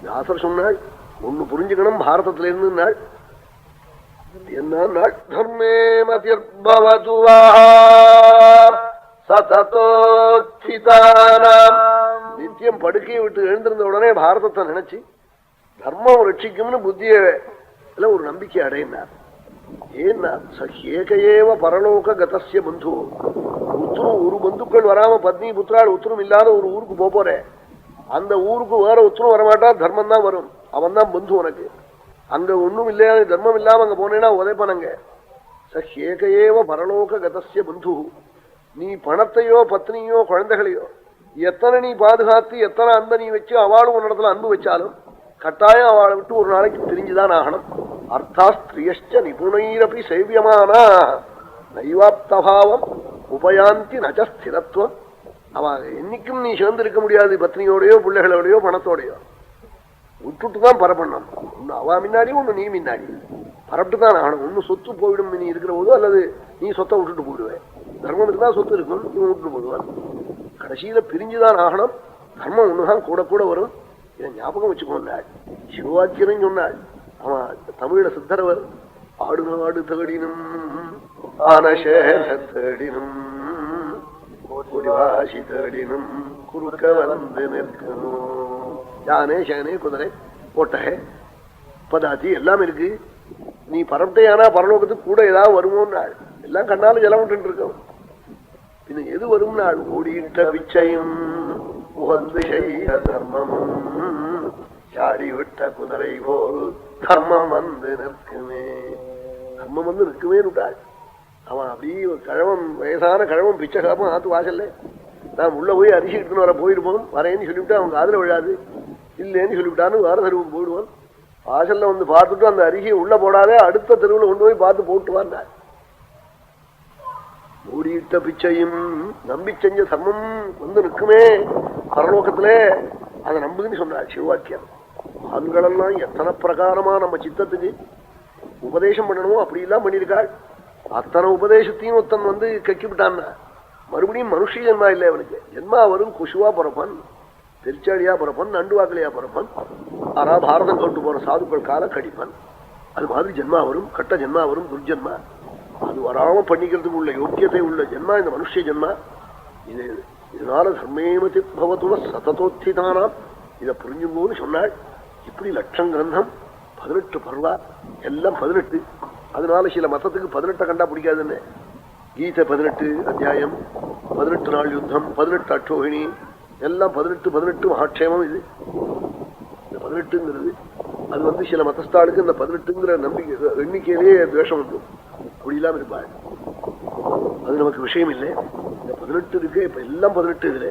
வியாசர் சொன்னாள் ஒண்ணு புரிஞ்சுக்கணும் பாரதத்துல இருந்து நாள் என்ன நாள் தர்மே மதிர்பவதுவா சததோச்சிதானாம். நித்தியம் படுக்கையை விட்டு எழுந்திருந்த உடனே பாரதத்தை நினைச்சு தர்மம் ரட்சிக்கும்னு புத்திய ஒரு நம்பிக்கை அடையினார். ஏன்னா சஹேகையேவ பரலோக கதஸ்ய பந்து உத்தரும் ஒரு பந்துக்கள் வராம பத்னி புத்திரால் உத்தரும் இல்லாத ஒரு ஊருக்கு போறேன். அந்த ஊருக்கு வேற உத்தரம் வரமாட்டா, தர்மம் தான் வரும். அவன் தான் பந்து உனக்கு. அங்க ஒண்ணும் இல்லையா, தர்மம் இல்லாம அங்க போனேன்னா உதைப்பனங்க. சஹேகையேவ பரலோக கதஸ்ய பந்து. நீ பணத்தையோ பத்னியோ குழந்தைகளையோ எத்தனை நீ பாதுகாத்து எத்தனை அன்பை நீ வச்சு அவளும் ஒரு இடத்துல அன்பு வச்சாலும் கட்டாயம் அவளை விட்டு ஒரு நாளைக்கு பிரிஞ்சுதான் ஆகணும். அர்த்தா ஸ்திரியஷ்ட நிபுணைரப்பி சேவியமானா நைவாப்தபாவம் உபயாந்தி நச்ச ஸ்திரத்துவம். அவன் என்னைக்கும் நீ சேர்ந்து இருக்க முடியாது பத்னியோடையோ பிள்ளைகளோடையோ பணத்தோடையோ. விட்டுட்டுதான் பரப்பண்ணம். ஒன்னு அவ முன்னாடி ஒண்ணு நீ முன்னாடி பரப்பிட்டுதான் ஆகணும். ஒன்னு சொத்து போயிடும் நீ இருக்கிற போது, அல்லது நீ சொத்தை விட்டுட்டு போயிடுவேன். தர்மம் இருந்தா சொத்து இருக்கும், இவன் விட்டுட்டு போடுவான். கடைசியில பிரிஞ்சுதான் ஆகணும். தர்மம் ஒண்ணுதான் கூட கூட வரும். இதை ஞாபகம் வச்சுக்கோண்டாள். சிவவாக்கியரும் சொன்னாள். அவன் தமிழ சித்தரவர் ஆடு நாடு தேடினும் ஆனசேன தேடினும் குடிவாசி தேடினும் குறுக்க வந்து நிற்கணும். யானே சேனே குதிரை ஒட்டகை பதாத்தி எல்லாம் இருக்கு. நீ பரப்டையானா பரலோகத்துக்கு கூட ஏதாவது வருமோன்னாள். எல்லாம் கண்ணால ஜலம் விட்டு இருக்கோம். பின்ன எது வரும் நாள் ஓடிட்ட பிச்சையும் உகந்து செய்ய தர்மமும் சாடி விட்ட குதிரை போல் தர்மம் வந்து நிற்குமே. தர்மம் வந்து நிற்குமே விட்டாள். அவன் அப்படியே கழவன் வயசான கழவன் பிச்சை காப்பம் ஆத்து வாசல்ல நான் உள்ள போய் அரிசி எடுத்துன்னு வர போயிருப்போம். வரேன்னு சொல்லிவிட்டு அவன் காதுல விழாது. இல்லைன்னு சொல்லிவிட்டான்னு வேற தெருவுக்கு போயிடுவான். வாசல்ல வந்து பார்த்துட்டு அந்த அரிசியை உள்ள போடாதே அடுத்த தெருவில் கொண்டு போய் பார்த்து போட்டுவான். மூடியிட்ட பிச்சையும் நம்பி செஞ்ச தர்மம் வந்து நிற்குமே பரலோகத்துல. அதை நம்புதுன்னு சொன்னார் சிவவாக்கியம். ஆண்களெல்லாம் எத்தனை பிரகாரமா நம்ம சித்தத்துக்கு உபதேசம் பண்ணணுமோ அப்படி எல்லாம் பண்ணியிருக்காள். அத்தனை உபதேசத்தையும் ஒருத்தன் வந்து கக்கிவிட்டான்னா மறுபடியும் மனுஷ ஜென்மா இல்லை அவனுக்கு. ஜென்மா வரும் குஷுவா பிறப்பன், பெருச்சாடியா பிறப்பன், நண்டு வாக்கலையா பிறப்பன், ஆறா பாரதம் கொண்டு போற சாதுக்கள் கால கடிப்பன். அது மாதிரி ஜென்மா வரும். கட்ட ஜென்மா வரும், துர்ஜன்மா. அது வராம பண்ணிக்கிறதுக்கு உள்ள யோக்கியத்தை உள்ள ஜென்மா இந்த மனுஷ ஜென்மா. இதனால தர்மேமதி பவத்துவ சததோத்திதானாம். இதை புரிஞ்சுங்கன்னு சொன்னாள். இப்படி லட்சம் கிரந்தம் 18 பர்வா எல்லாம் 18. அதனால சில மதத்துக்கு 18 கண்டா பிடிக்காதுன்னு. கீதை 18 அத்தியாயம், 18 நாள் யுத்தம், 18 அட்சோகிணி எல்லாம் 18 மகாட்சேமம். இது இந்த 18ங்கிறது அது வந்து சில மதஸ்தாளுக்கு இந்த 18ங்கிற நம்பிக்கை எண்ணிக்கையிலேயே துவேஷம் உண்டு. அப்படி இல்லாம இருப்பாள். அது நமக்கு விஷயம் இல்லை. இந்த 18 இருக்கு. இப்ப எல்லாம் 18 இதுல